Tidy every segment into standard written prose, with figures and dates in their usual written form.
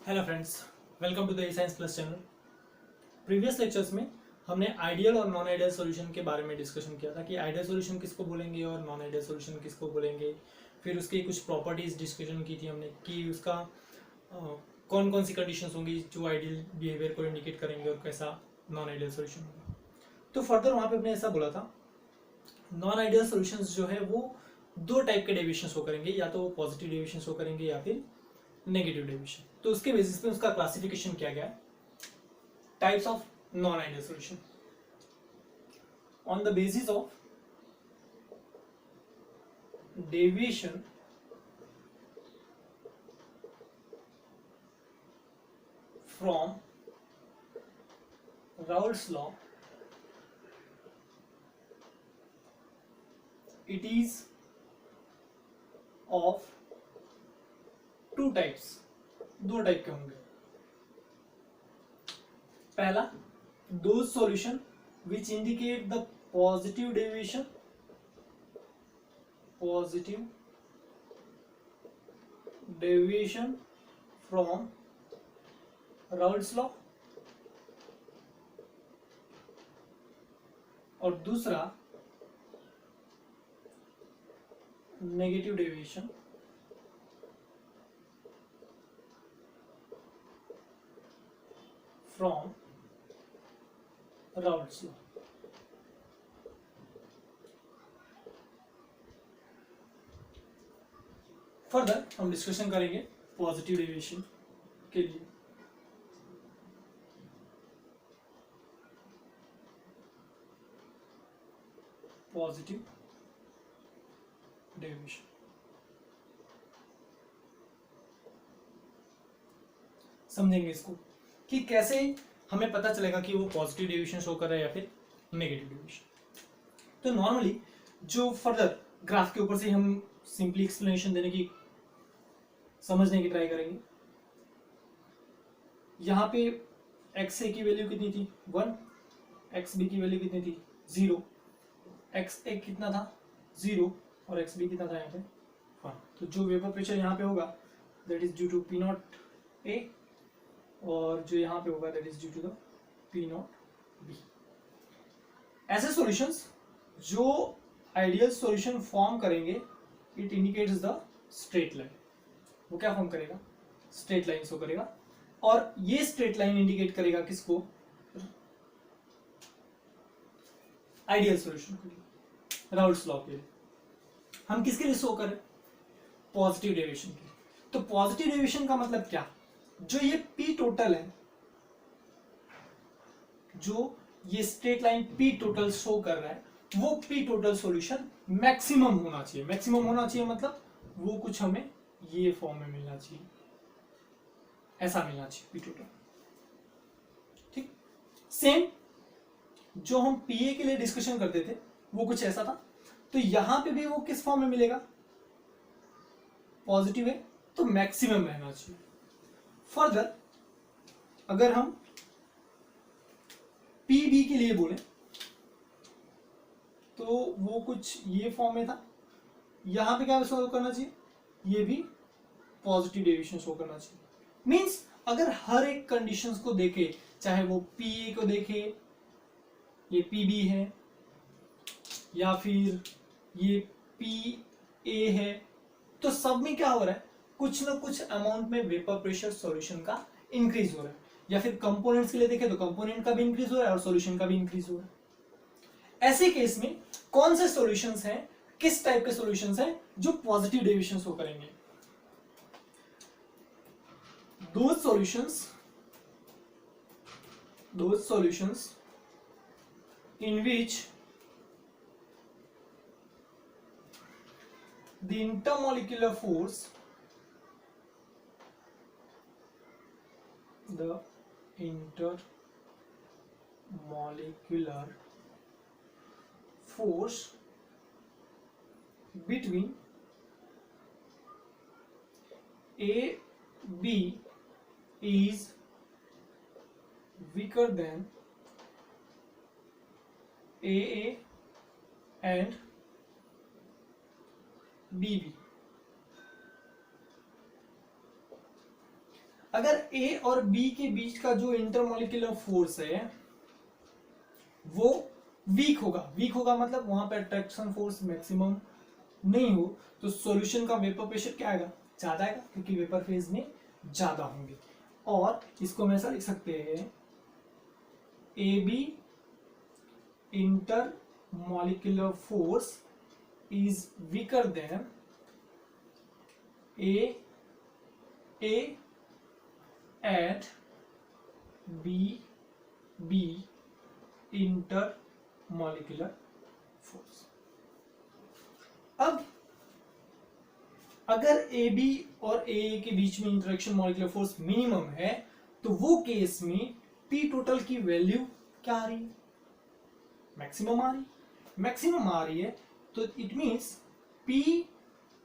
Hello friends, welcome to the science plus channel. Previous lectures में हमने ideal और non ideal solution के बारे में डिस्कशन किया था कि आइडियल सॉल्यूशन किसको बोलेंगे और नॉन आइडियल सॉल्यूशन किसको बोलेंगे। फिर उसकी कुछ प्रॉपर्टीज डिस्कशन की थी हमने कि उसका कौन कौन सी कंडीशंस होंगी जो आइडियल बिहेवियर को इंडिकेट करेंगे और कैसा नॉन आइडियल सॉल्यूशन होगा। तो फर्दर वहाँ पे हमने ऐसा बोला था, नॉन आइडियल सॉल्यूशंस जो है वो दो टाइप के डेविएशन शो करेंगे, या तो पॉजिटिव डेविएशन शो करेंगे या फिर नेगेटिव डेविएशन। तो उसके बेसिस पे उसका क्लासिफिकेशन किया गया है, types of non ideal solution on the basis of deviation from Raoult's law. It is of two types, दो टाइप के होंगे। पहला, those solution which indicate the positive deviation from Raoult's law, और दूसरा negative deviation from Raoult's law. Further हम discussion करेंगे positive deviation के लिए। पॉजिटिव डेविएशन समझेंगे इसको कि कैसे हमें पता चलेगा कि वो पॉजिटिव डेविएशन शो कर रहा है या फिर नेगेटिव डेविएशन। तो नॉर्मली जो फर्दर ग्राफ के ऊपर से हम सिंपली एक्सप्लेनेशन देने की समझने की ट्राई करेंगे। यहाँ पे एक्स ए की वैल्यू कितनी थी 1, एक्स बी की वैल्यू कितनी थी 0, एक्स ए कितना था 0 और एक्स बी कितना था यहाँ पे 1। तो जो वेपर प्रेशर यहाँ पे होगा that is due to P not A, और जो यहाँ पे होगा that is due to the P not B. ऐसे सॉल्यूशंस जो आइडियल सॉल्यूशन फॉर्म करेंगे, it indicates the straight line. वो क्या फॉर्म करेगा? स्ट्रेट लाइन शो करेगा, और ये स्ट्रेट लाइन इंडिकेट करेगा किसको? आइडियल सॉल्यूशन के लिए, राउल्ट्स लॉ के लिए। हम किसके लिए शो करें? पॉजिटिव डेविएशन के लिए। तो पॉजिटिव डेविएशन का मतलब क्या? जो ये पी टोटल है, जो ये straight line P total show कर रहा है, वो पी टोटल सॉल्यूशन मैक्सिमम होना चाहिए। मैक्सिमम होना चाहिए मतलब वो कुछ हमें ये फॉर्म में मिलना चाहिए, ऐसा मिलना चाहिए पी टोटल। ठीक, सेम जो हम पीए के लिए डिस्कशन करते थे वो कुछ ऐसा था। तो यहां पे भी वो किस फॉर्म में मिलेगा? पॉजिटिव है तो मैक्सिमम रहना चाहिए। फर्दर अगर हम पीबी के लिए बोले तो वो कुछ ये फॉर्म में था। यहां पे क्या शो करना चाहिए? ये भी पॉजिटिव डेविएशन शो करना चाहिए। मींस अगर हर एक कंडीशंस को देखे, चाहे वो पीए को देखे, ये पीबी है, या फिर ये पी ए है, तो सब में क्या हो रहा है? कुछ ना कुछ अमाउंट में वेपर प्रेशर सॉल्यूशन का इंक्रीज हो रहा है। या फिर कंपोनेंट्स के लिए देखें तो कंपोनेंट का भी इंक्रीज हो रहा है और सॉल्यूशन का भी इंक्रीज हो रहा है। ऐसे केस में कौन से सॉल्यूशंस हैं, किस टाइप के सॉल्यूशंस हैं जो पॉजिटिव डेविएशन शो करेंगे? those solutions in which the intermolecular force between A, B is weaker than AA and BB। अगर ए और बी के बीच का जो इंटरमोलिकुलर फोर्स है वो वीक होगा मतलब वहां पे अट्रैक्शन फोर्स मैक्सिमम नहीं हो, तो सॉल्यूशन का वेपर प्रेशर क्या आएगा, ज्यादा आएगा, क्योंकि वेपर फेज में ज्यादा होंगे। और इसको हम ऐसा लिख सकते हैं, A B inter molecular force is weaker than A and B intermolecular force। अब अगर ए बी और ए के बीच में इंटरेक्शन मॉलिक्यूलर फोर्स मिनिमम है, तो वो केस में पी टोटल की वैल्यू क्या आ रही है, मैक्सिमम आ रही है। मैक्सिमम आ रही है तो it means P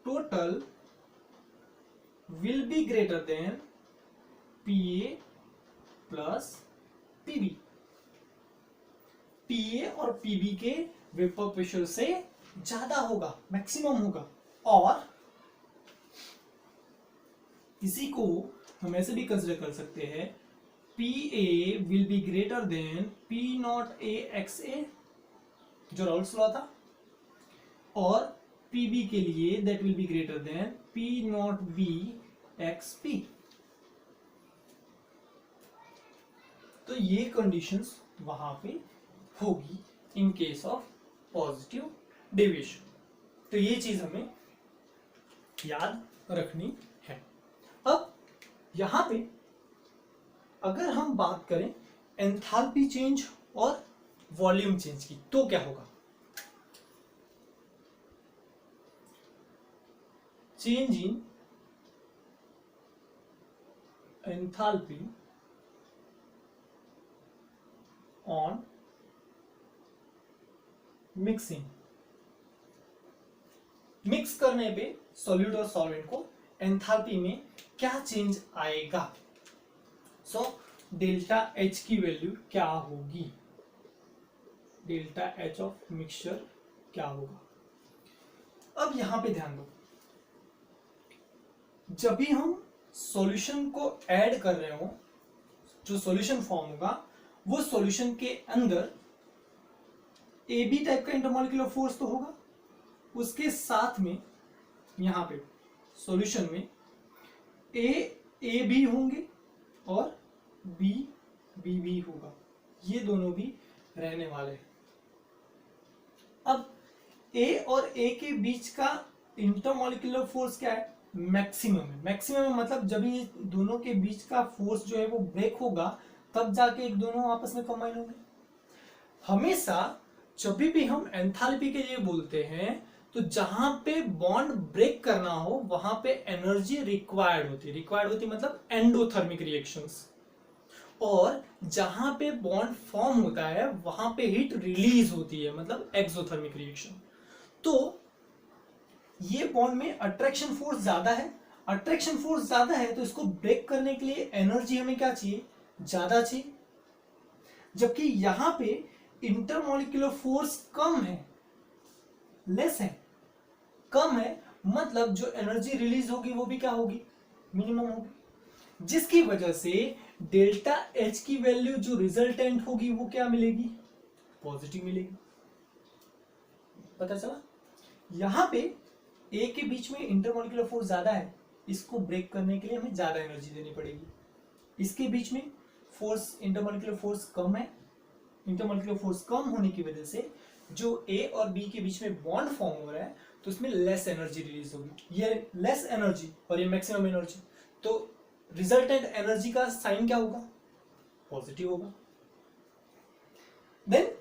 total will be greater than P A plus PB. PA और पीबी के वेपर प्रेशर से ज्यादा होगा, मैक्सिमम होगा। और इसी को हम ऐसे भी कंसिडर कर सकते हैं, P A will be greater than P not A X A, जो राउल्स लॉ था, और पीबी के लिए that will be greater than P not B X P. तो ये कंडीशंस वहां पे होगी in case of positive deviation. तो ये चीज हमें याद रखनी है। अब यहां पे अगर हम बात करें एंथैल्पी चेंज और वॉल्यूम चेंज की, तो क्या होगा, change in enthalpy on mixing. Mix करने पे सॉल्यूट और सॉल्वेंट को एंथैल्पी में क्या चेंज आएगा। सो डेल्टा एच की वैल्यू क्या होगी, डेल्टा एच ऑफ मिक्सचर क्या होगा। अब यहां पे ध्यान दो, जब भी हम सॉल्यूशन को ऐड कर रहे हो, जो सॉल्यूशन फॉर्म होगा वो सॉल्यूशन के अंदर ए बी टाइप का इंटरमॉलिक्यूलर फोर्स तो होगा, उसके साथ में यहां पे सॉल्यूशन में ए बी होंगे और बी बी होगा, ये दोनों भी रहने वाले हैं। अब ए और ए के बीच का इंटरमॉलिक्यूलर फोर्स क्या है, मैक्सिमम है। मैक्सिमम मतलब जब ये दोनों के बीच का फोर्स जो है वो ब्रेक होगा, तब जाके एक दोनों आपस में कंबाइन होंगे। हमेशा जब भी हम एंथैल्पी के लिए बोलते हैं, तो जहां पे बॉन्ड ब्रेक करना हो वहां पे एनर्जी रिक्वायर्ड होती मतलब एंडोथर्मिक रिएक्शंस, और जहां पे बॉन्ड फॉर्म होता है वहां पे हीट रिलीज होती है मतलब एक्सोथर्मिक रिएक्शन। तो ये बॉन्ड में अट्रैक्शन फोर्स ज्यादा है, अट्रैक्शन फोर्स ज्यादा है तो इसको ब्रेक करने के लिए एनर्जी हमें क्या चाहिए, ज्यादा चाहिए। जबकि यहां पे इंटरमॉलिक्यूलर फोर्स कम है, लेस है, कम है, मतलब जो एनर्जी रिलीज होगी वो भी क्या होगी, मिनिमम होगी, जिसकी वजह से डेल्टा एच की वैल्यू जो रिजल्टेंट होगी वो क्या मिलेगी, पॉजिटिव मिलेगी। पता चला। यहां पे ए के बीच में इंटरमॉलिक्यूलर फोर्स ज्यादा है, इसको ब्रेक करने के लिए हमें ज्यादा एनर्जी देनी पड़ेगी। इसके बीच में फोर्स इंटरमॉलिक्यूलर फोर्स कम है, इंटरमॉलिक्यूलर फोर्स कम होने की वजह से जो ए और बी के बीच में बॉन्ड फॉर्म हो रहा है तो उसमें लेस एनर्जी रिलीज होगी। ये लेस एनर्जी और ये मैक्सिमम एनर्जी, तो रिजल्टेंट एनर्जी का साइन क्या होगा, पॉजिटिव होगा। देन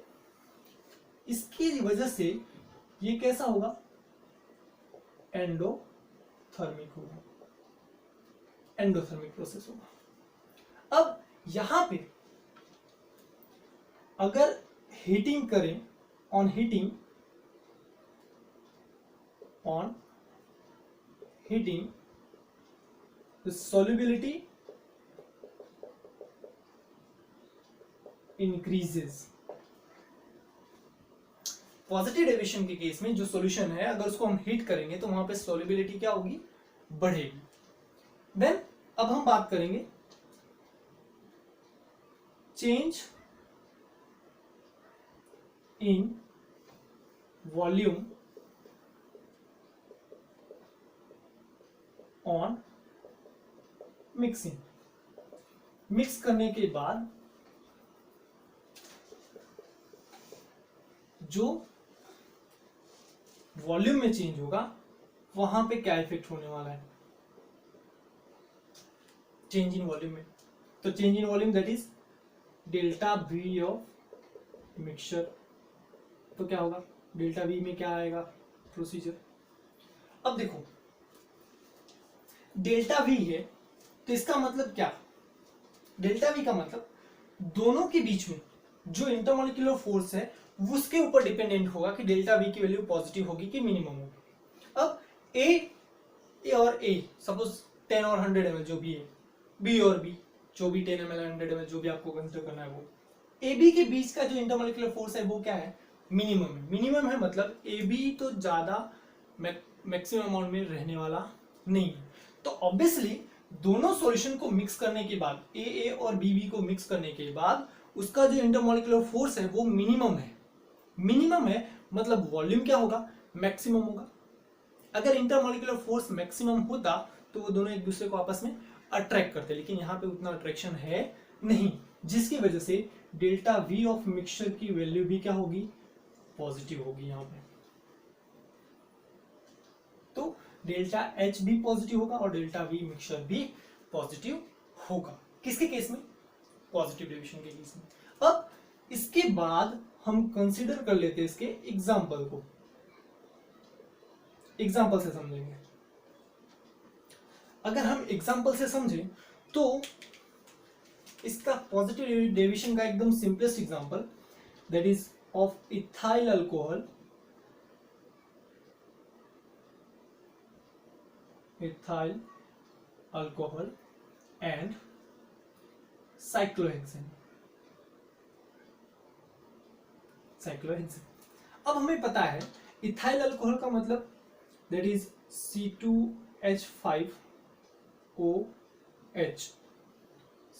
इसकी वजह से ये कैसा होगा, एंडोथर्मिक होगा, एंडोथर्मिक प्रोसेस होगा। अब यहां पे अगर हीटिंग करें, on heating the solubility increases। Positive deviation के केस में जो सॉल्यूशन है अगर उसको हम हीट करेंगे तो वहां पे सॉल्युबिलिटी क्या होगी, बढ़ेगी। देन अब हम बात करेंगे change in volume on mixing. Mix करने के बाद जो वॉल्यूम में चेंज होगा वहां पे क्या इफेक्ट होने वाला है चेंज इन वॉल्यूम में। तो change in volume that is delta we of mixture. तो क्या होगा डेल्टा वी में क्या आएगा प्रोसीजर। अब देखो डेल्टा वी है तो इसका मतलब क्या, डेल्टा वी का मतलब दोनों के बीच में जो इंटरमोलिकुलर फोर्स है उसके ऊपर डिपेंडेंट होगा कि डेल्टा वी की वैल्यू पॉजिटिव होगी कि मिनिमम होगी। अब ए और ए सपोज 10 और 100 ml जो भी है, बी और बी जो भी 10 ml 100 ml जो भी आपको कंसिडर करना है वो ए बी के बीच का जो इंटरमोलिकुलर फोर्स है वो क्या है मिनिमम है। मिनिमम है मतलब ए बी तो ज्यादा मैक्सिमम अमाउंट में रहने वाला नहीं है। तो ऑब्वियसली दोनों सॉल्यूशन को मिक्स करने के बाद ए और बी को मिक्स करने के बाद उसका जो इंटरमोलिकुलर फोर्स है वो मिनिमम है। मिनिमम है मतलब वॉल्यूम क्या होगा मैक्सिमम होगा। अगर इंटरमोलिकुलर फोर्स मैक्सिमम होता तो वो दोनों एक दूसरे को आपस में अट्रैक्ट करते, लेकिन यहाँ पे उतना अट्रैक्शन है नहीं, जिसकी वजह से डेल्टा वी ऑफ मिक्सचर की वैल्यू भी क्या होगी पॉजिटिव होगी यहाँ पे। तो डेल्टा एच भी पॉजिटिव होगा और डेल्टा वी मिक्सचर भी पॉजिटिव होगा। किसके केस में पॉजिटिव डेविएशन के केस में। अब इसके बाद हम कंसीडर कर लेते हैं इसके एग्जाम्पल को, एग्जाम्पल से समझेंगे। अगर हम एग्जाम्पल से समझें तो इसका पॉजिटिव डेविएशन का एकदम simplest example that is of ethyl alcohol, ethyl alcohol and cyclohexane। अब हमें पता है इथाइल अल्कोहल का मतलब that is C2H5OH,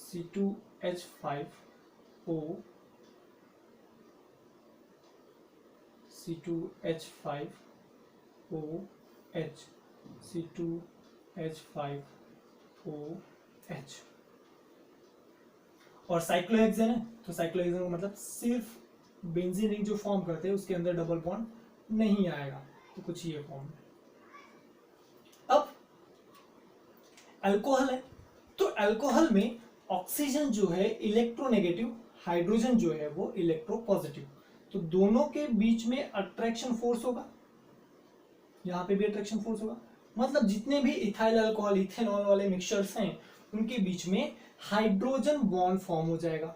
C2H5O, C2H5OH, C2H5OH। और साइक्लोहेक्सेन है तो साइक्लोहेक्सेन का मतलब सिर्फ बेंजीन रिंग जो फॉर्म करते हैं उसके अंदर डबल बॉन्ड नहीं आएगा, तो कुछ ये फॉर्म है। अब अल्कोहल है तो अल्कोहल में ऑक्सीजन जो है इलेक्ट्रोनेगेटिव, हाइड्रोजन जो है वो इलेक्ट्रोपॉजिटिव, तो दोनों के बीच में अट्रैक्शन फोर्स होगा, यहां पे भी अट्रैक्शन फोर्स होगा। मतलब जितने भी इथाइल अल्कोहल इथेनॉल वाले मिक्सचर्स हैं उनके बीच में हाइड्रोजन बॉन्ड फॉर्म हो जाएगा।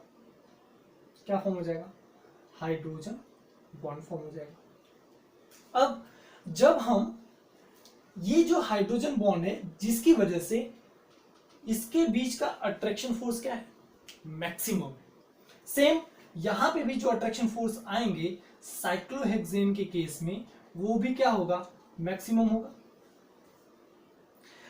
क्या फॉर्म हो जाएगा हाइड्रोजन बॉन्ड फॉर्म हो जाएगा। अब जब हम ये जो हाइड्रोजन बॉन्ड है जिसकी वजह से इसके बीच का अट्रैक्शन फोर्स क्या है मैक्सिमम, सेम यहां पे भी जो अट्रैक्शन फोर्स आएंगे साइक्लोहेक्सेन के केस में वो भी क्या होगा मैक्सिमम होगा।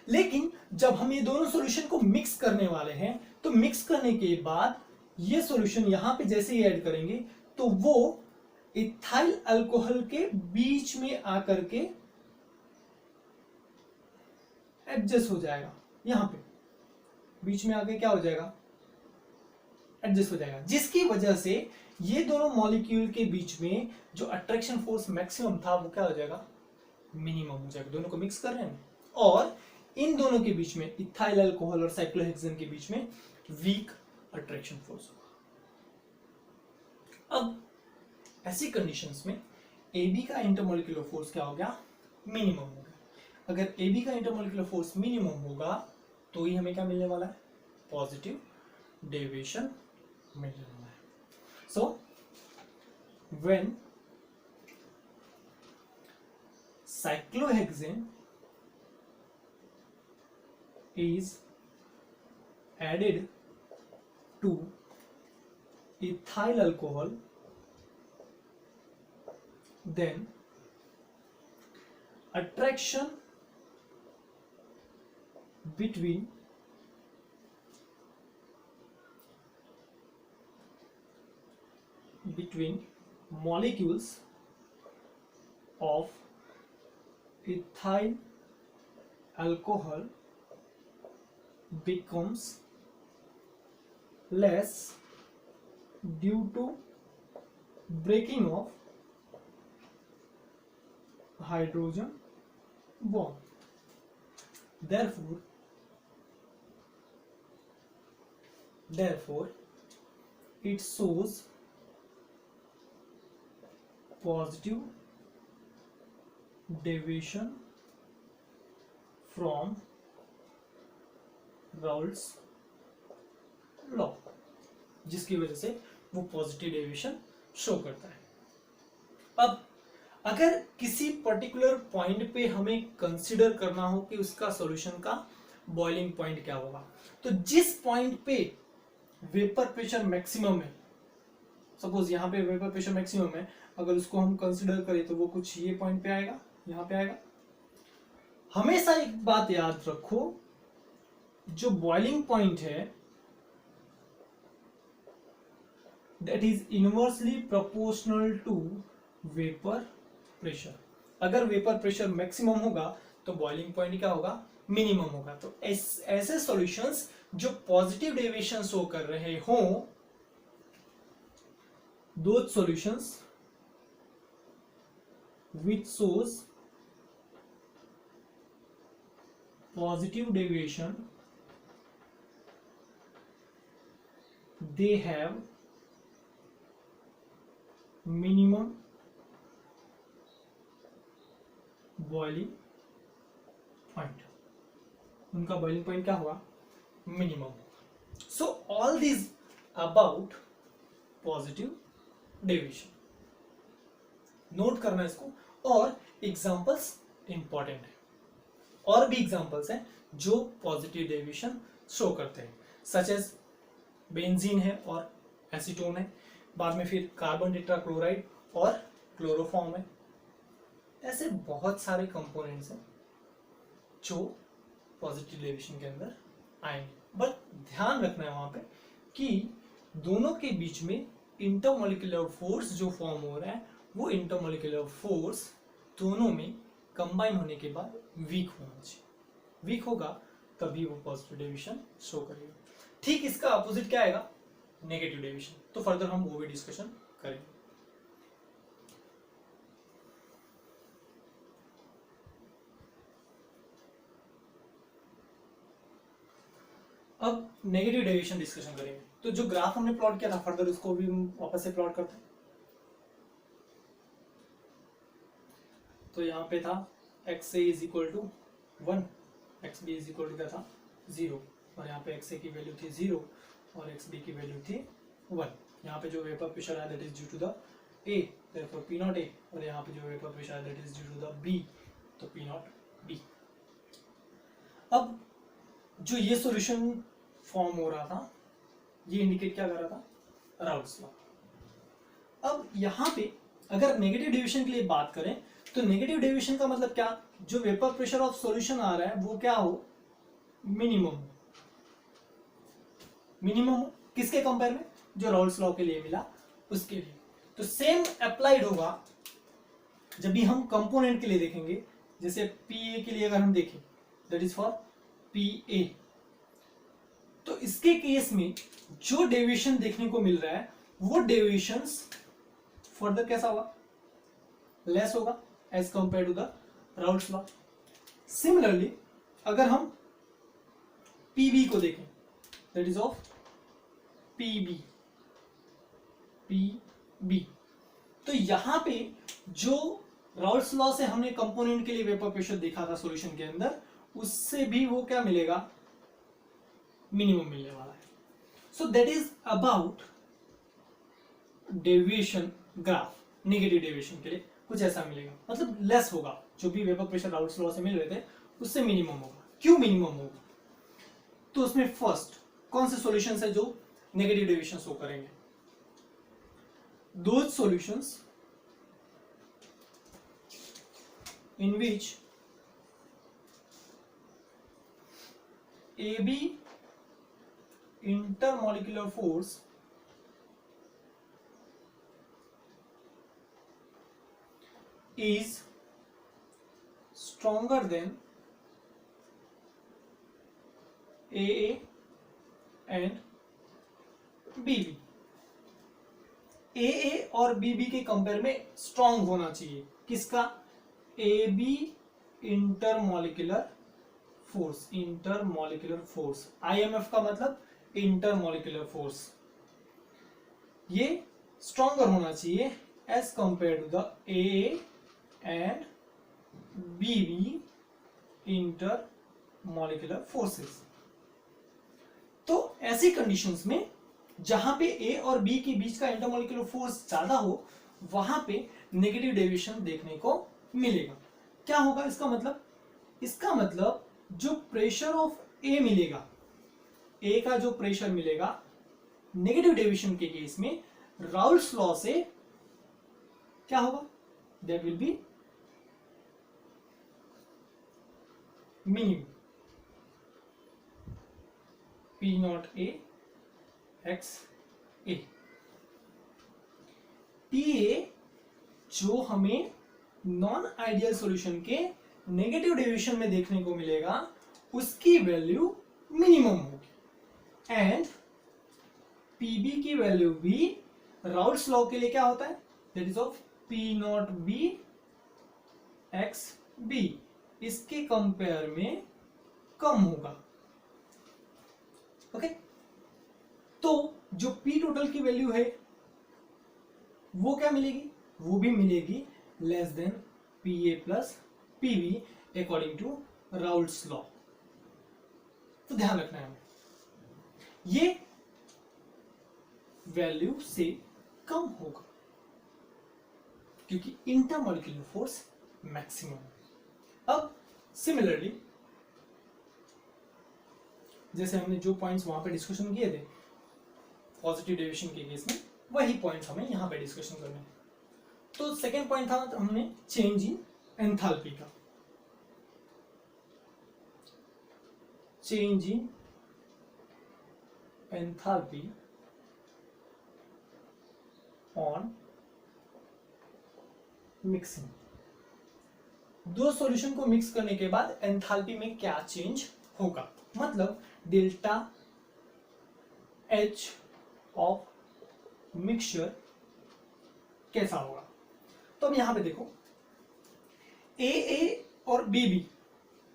लेकिन जब हम ये दोनों सॉल्यूशन को मिक्स करने वाले हैं तो मिक्स करने के बाद ये सॉल्यूशन यहां पे जैसे ही ऐड करेंगे तो वो इथाइल अल्कोहल के बीच में आकर के एडजस्ट हो जाएगा, यहां पे बीच में आके क्या हो जाएगा एडजस्ट हो जाएगा, जिसकी वजह से ये दोनों मॉलिक्यूल के बीच में जो अट्रैक्शन फोर्स मैक्सिमम था वो क्या हो जाएगा मिनिमम हो जाएगा। दोनों को मिक्स कर रहे हैं और इन दोनों के बीच में इथाइल अल्कोहल और साइक्लोहेक्सेन के बीच में वीक अट्रैक्शन फोर्स होगा। अब ऐसी कंडीशंस में AB का इंटरमोलिकुलर फोर्स क्या हो गया मिनिमम हो गया। अगर AB का इंटरमोलिकुलर फोर्स मिनिमम होगा तो ही हमें क्या मिलने वाला है पॉजिटिव डेविएशन मिलने वाला है। So when cyclohexane is added to ethyl alcohol, then attraction between between molecules of ethyl alcohol becomes less due to breaking of hydrogen bond. Therefore, it shows positive deviation from Raoult's law, जिसकी वजह से वो positive deviation show करता है। अब अगर किसी particular point पे हमें कंसीडर करना हो कि उसका सॉल्यूशन का बॉइलिंग पॉइंट क्या होगा, तो जिस पॉइंट पे वेपर प्रेशर मैक्सिमम है, सपोज यहाँ पे वेपर प्रेशर मैक्सिमम है, अगर उसको हम कंसीडर करें तो वो कुछ ये पॉइंट पे आएगा, यहाँ पे आएगा। हमेशा एक बात याद रखो, जो बॉइलिंग पॉइंट है that is inversely proportional to vapour pressure. अगर वेपर प्रेशर मैक्सिमम होगा तो बॉइलिंग पॉइंट क्या होगा, मिनिमम होगा। तो ऐसे सॉल्यूशंस जो पॉजिटिव डेविएशन शो कर रहे हों, those solutions which shows positive deviation, they have minimum boiling point. उनका boiling point क्या होगा, minimum. So all this about positive deviation, note करना इसको। और एग्जांपल्स इंपॉर्टेंट है, और भी एग्जांपल्स हैं जो पॉजिटिव डेविएशन शो करते हैं, सच एज बेंजीन है और एसीटोन है, बाद में फिर कार्बन टेट्राक्लोराइड और क्लोरोफॉर्म है। ऐसे बहुत सारे कंपोनेंट्स हैं जो पॉजिटिव डेविएशन के अंदर आएंगे, बट ध्यान रखना है वहां पे कि दोनों के बीच में इंटरमोलिकुलर फोर्स जो फॉर्म हो रहा है, वो इंटरमोलिकुलर फोर्स दोनों में कंबाइन होने के बाद वीक होना चाहिए। वीक होगा तभी वो पॉजिटिव डेविएशन शो करेगा। ठीक इसका अपोजिट क्या आएगा, नेगेटिव डेविएशन। तो फर्दर हम वो भी डिस्कशन करेंगे। अब नेगेटिव डेविएशन डिस्कशन करेंगे। तो जो ग्राफ हमने प्लॉट किया था, फर्दर उसको भी हम वापस से प्लॉट करते हैं। तो यहाँ पे था X A is equal to 1, X B is equal to क्या था 0, और यहाँ पे एक्स ए की वैल्यू थी 0 और एक्स बी की वैल्यू थी 1। यहाँ पे जो वेपर प्रेशर है that is due to the A, therefore P not A, और यहाँ पे जो वेपर प्रेशर है that is due to the B, तो पी नॉट बी। अब जो ये सॉल्यूशन फॉर्म हो रहा था, ये इंडिकेट क्या कर रहा था, राउल्ट्स लॉ। अब यहाँ पे अगर नेगेटिव डेविएशन के लिए बात करें तो नेगेटिव डेविएशन का मतलब क्या, जो वेपर प्रेशर ऑफ सॉल्यूशन आ रहा है वो क्या हो, मिनिमम। मिनिमम किसके कंपेयर में, जो राउल्ट्स लॉ के लिए मिला उसके लिए। तो सेम अप्लाइड होगा जब भी हम कंपोनेंट के लिए देखेंगे। जैसे पी ए के लिए अगर हम देखें, that is for P A, तो इसके केस में जो डेविएशन देखने को मिल रहा है वो डेविएशंस फर्दर कैसा होगा, लेस होगा as compare to the Raoult's law. Similarly अगर हम पीबी को देखें, that is of PB, PB, तो यहां पे जो राउल्ट्स लॉ से हमने कंपोनेंट के लिए वेपर प्रेशर देखा था सॉल्यूशन के अंदर, उससे भी वो क्या मिलेगा, मिनिमम मिलने वाला है। So that is about deviation graph. Negative deviation के लिए कुछ ऐसा मिलेगा, मतलब लेस होगा, जो भी वेपर प्रेशर राउल्ट्स लॉ से मिल रहे थे उससे मिनिमम होगा। क्यों मिनिमम होगा, तो उसमें फर्स्ट कौन से सॉल्यूशंस है जो नेगेटिव डेविएशन शो करेंगे, those solutions in which AB intermolecular force is stronger than AA and BB। AA और BB के कंपेयर में स्ट्रॉन्ग होना चाहिए किसका? AB intermolecular force. Intermolecular force, IMF का मतलब इंटरमॉलिक्यूलर फोर्स, ये स्ट्रॉन्गर होना चाहिए as compare to the AA and BB intermolecular forces. तो ऐसी कंडीशंस में जहां पे A और B के बीच का इंटरमॉलिक्यूलर फोर्स ज्यादा हो वहां पे नेगेटिव डेविएशन देखने को मिलेगा। क्या होगा इसका मतलब? इसका मतलब जो प्रेशर ऑफ A मिलेगा, A का जो प्रेशर मिलेगा नेगेटिव डेविएशन के केस में राउल्स लॉ से क्या होगा? That will B minimum P not A x A. PA जो हमें नॉन आइडियल सॉल्यूशन के नेगेटिव डेविएशन में देखने को मिलेगा उसकी वैल्यू मिनिमम होगी एंड PB की वैल्यू भी राउल्स लॉ के लिए क्या होता है? That is of P not B x B, इसके कंपेयर में कम होगा। ओके तो जो P टोटल की वैल्यू है वो क्या मिलेगी? वो भी मिलेगी less than PA plus PB according to Raoult's law. तो ध्यान रखना है हमें ये वैल्यू से कम होगा क्योंकि इंटरमॉलिक्यूलर फोर्स मैक्सिमम है। अब सिमिलरली जैसे हमने जो पॉइंट्स वहां पे डिस्कशन किए थे पॉजिटिव डेविएशन के केस में, वही पॉइंट्स हमें यहां पे डिस्कशन करने हैं। तो सेकेंड पॉइंट था हमने चेंज इन एंथैल्पी का। Change in enthalpy on mixing. दो सॉल्यूशन को मिक्स करने के बाद एंथैल्पी में क्या चेंज होगा, मतलब डेल्टा H ऑफ मिक्सचर कैसा होगा। तो अब यहां पे देखो AA और BB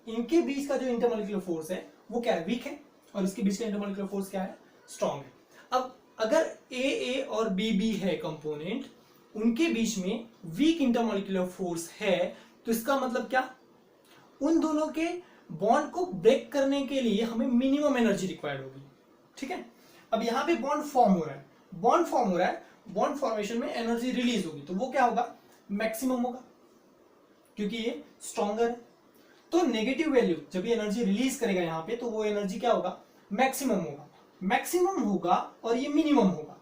इनके बीच का जो इंटरमॉलिक्यूलर फोर्स है वो क्या है? वीक है, और इसके बीच का इंटरमॉलिक्यूलर फोर्स क्या है? स्ट्रॉन्ग है। अब अगर AA और BB है कंपोनेंट, उनके बीच में वीक इंटरमॉलिक्यूलर फोर्स है, तो इसका मतलब क्या? उन दोनों के बॉन्ड को ब्रेक करने के लिए हमें मिनिमम एनर्जी रिक्वायर्ड होगी। ठीक है, अब यहां पे बॉन्ड फॉर्म हो रहा है, बॉन्ड फॉर्म हो रहा है, बॉन्ड फॉर्मेशन में एनर्जी रिलीज होगी, तो वो क्या होगा? मैक्सिमम होगा क्योंकि ये स्ट्रॉन्गर है। तो नेगेटिव वैल्यू जब ये एनर्जी रिलीज करेगा यहां पे, तो वो एनर्जी क्या होगा? मैक्सिमम होगा। मैक्सिमम होगा और ये मिनिमम होगा,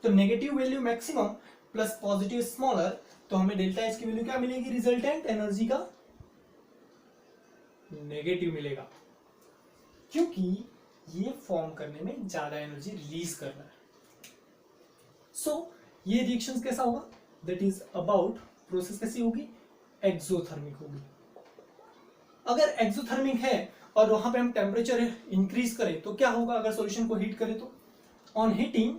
तो negative value maximum plus positive smaller, तो हमें डेल्टा एच की वैल्यू क्या मिलेगी? रिजल्टेंट एनर्जी का नेगेटिव मिलेगा क्योंकि ये फॉर्म करने में ज्यादा एनर्जी रिलीज कर रहा है। सो ये रिएक्शन कैसा होगा? दैट इज अबाउट, प्रोसेस कैसी होगी? एक्सोथर्मिक होगी। अगर एक्सोथर्मिक है और वहां पे हम टेम्परेचर इंक्रीज करें तो क्या होगा? अगर सॉल्यूशन को हीट करें तो on heating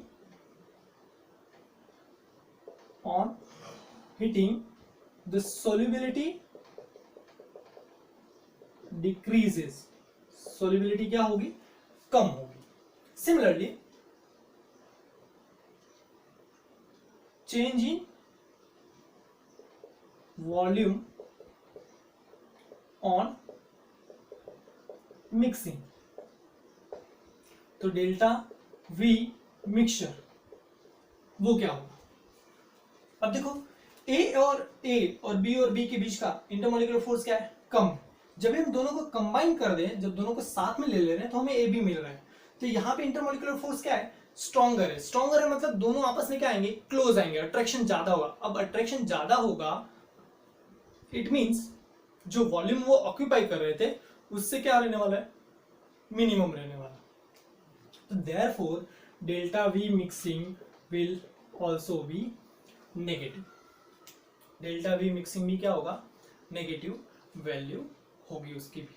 the solubility decreases. Solubility क्या होगी? कम होगी। Similarly change in volume on mixing, तो डेल्टा V मिक्सचर वो क्या होगा? अब देखो A और B और B के बीच का इंटरमॉलिक्यूलर फोर्स क्या है? कम। जब हम दोनों को कंबाइन कर दें, जब दोनों को साथ में ले ले रहे हैं, तो हमें AB मिल रहा है। तो यहाँ पे इंटरमॉलिक्यूलर फोर्स क्या है? स्ट्रॉन्गर है। स्ट्रॉन्गर है मतलब दोनों आपस में क्या आएंगे? क्लोज आएंगे, अट्रैक्शन ज्यादा होगा। अब अट्रैक्शन ज्यादा होगा, इट मीन्स जो वॉल्यूम वो ऑक्यूपाई कर रहे थे उससे क्या रहने वाला है? मिनिमम रहने वाला। तो therefore delta V mixing will also be negative. Delta we mixing भी क्या होगा, नेगेटिव वैल्यू होगी उसकी भी।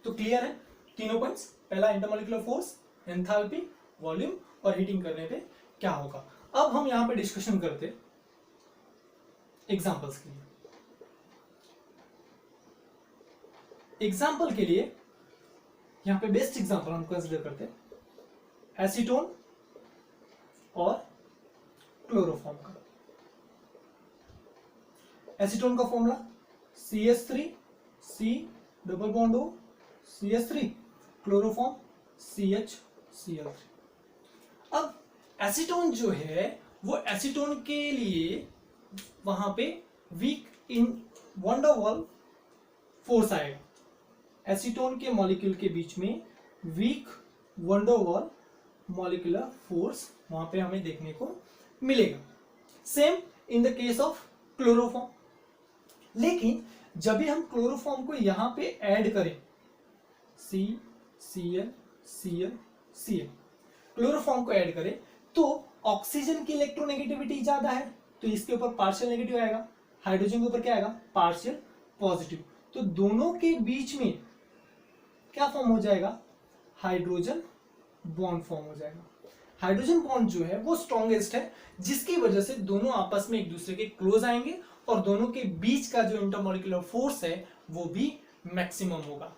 तो क्लियर है तीनों पॉइंट्स, पहला इंटरमोलिकुलर फोर्स, एंथैल्पी, वॉल्यूम और हीटिंग करने पे क्या होगा। अब हम यहां पे डिस्कशन करते एग्जांपल्स के लिए। एग्जांपल के लिए यहां पे बेस्ट एग्जांपल हम कंसीडर करते हैं एसीटोन और क्लोरोफॉर्म का। एसीटोन का formula CH3 C double bond O CH3, chloroform CHCl3। अब एसीटोन जो है वो एसीटोन के लिए वहां पे weak in van der Waals force आएगा। एसीटोन के मॉलिक्यूल के बीच में weak van der Waals molecular force वहां पे हमें देखने को मिलेगा। Same in the case of chloroform. लेकिन जब भी हम क्लोरोफॉर्म को यहां पे ऐड करें CCl Cl Cl, क्लोरोफॉर्म को ऐड करें तो ऑक्सीजन की इलेक्ट्रोनेगेटिविटी ज्यादा है तो इसके ऊपर पार्शियल नेगेटिव आएगा, हाइड्रोजन के ऊपर क्या आएगा, पार्शियल पॉजिटिव। तो दोनों के बीच में क्या फॉर्म हो जाएगा, हाइड्रोजन बॉन्ड फॉर्म हो जाएगा। हाइड्रोजन बॉन्ड जो है वो स्ट्रॉन्गेस्ट है, जिसकी वजह से दोनों आपस में एक दूसरे के क्लोज आएंगे और दोनों के बीच का जो इंटरमॉलिक्यूलर फोर्स है वो भी मैक्सिमम होगा।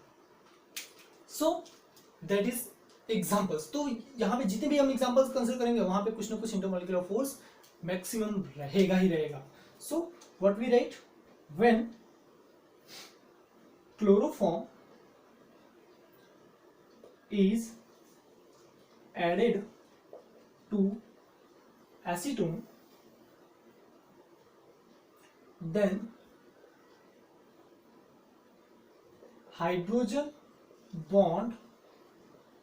So that is examples. तो यहां पे जितने भी हम एग्जांपल्स कंसीडर करेंगे वहां पे कुछ ना कुछ इंटरमॉलिक्यूलर फोर्स मैक्सिमम रहेगा ही रहेगा। So what we write, when chloroform is added to acetone, then hydrogen bond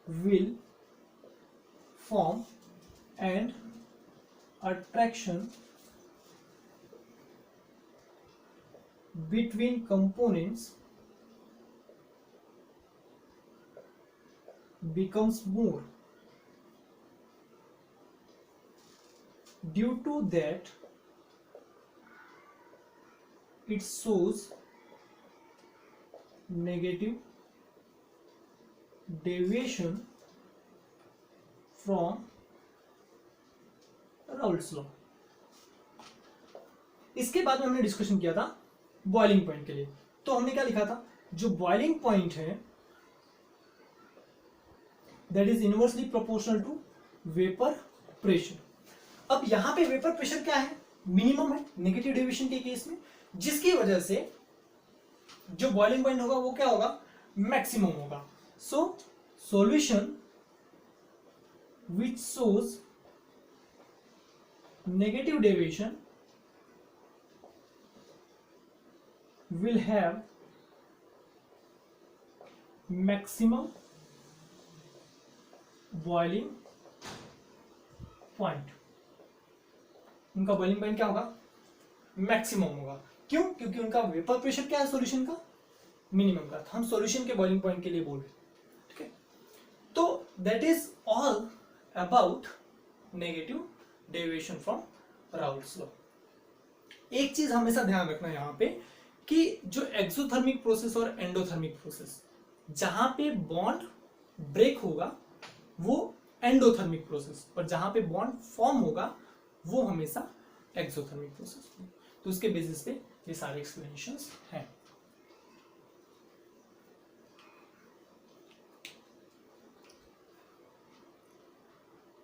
will form and attraction between components becomes more. Due to that, it shows negative deviation from Raoult's law. इसके बाद में हमने discussion किया था boiling point के लिए। तो हमने क्या लिखा था, जो बॉइलिंग पॉइंट है that is inversely proportional to vapor pressure। अब यहां पे वेपर प्रेशर क्या है, मिनिमम है नेगेटिव डेविएशन के केस में, जिसकी वजह से जो बॉइलिंग पॉइंट होगा वो क्या होगा, मैक्सिमम होगा। So solution which shows negative deviation will have maximum boiling point. उनका बॉइलिंग पॉइंट क्या होगा, मैक्सिमम होगा। क्यों, क्योंकि उनका वेपर प्रेशर क्या है सॉल्यूशन का, मिनिमम का। हम सॉल्यूशन के बॉइलिंग पॉइंट के लिए बोल रहे हैं, ठीक है। तो that is all about negative deviation from Raoult's law. एक चीज हमेशा ध्यान रखना यहां पे कि जो एक्सोथर्मिक प्रोसेस और एंडोथर्मिक प्रोसेस, जहां पे बॉन्ड ब्रेक होगा वो एंडोथर्मिक प्रोसेस, और जहां पे बॉन्ड फॉर्म होगा वो हमेशा एक्सोथर्मिक प्रोसेस। तो उसके बेसिस पे ये सारे एक्सप्लेनेशंस हैं।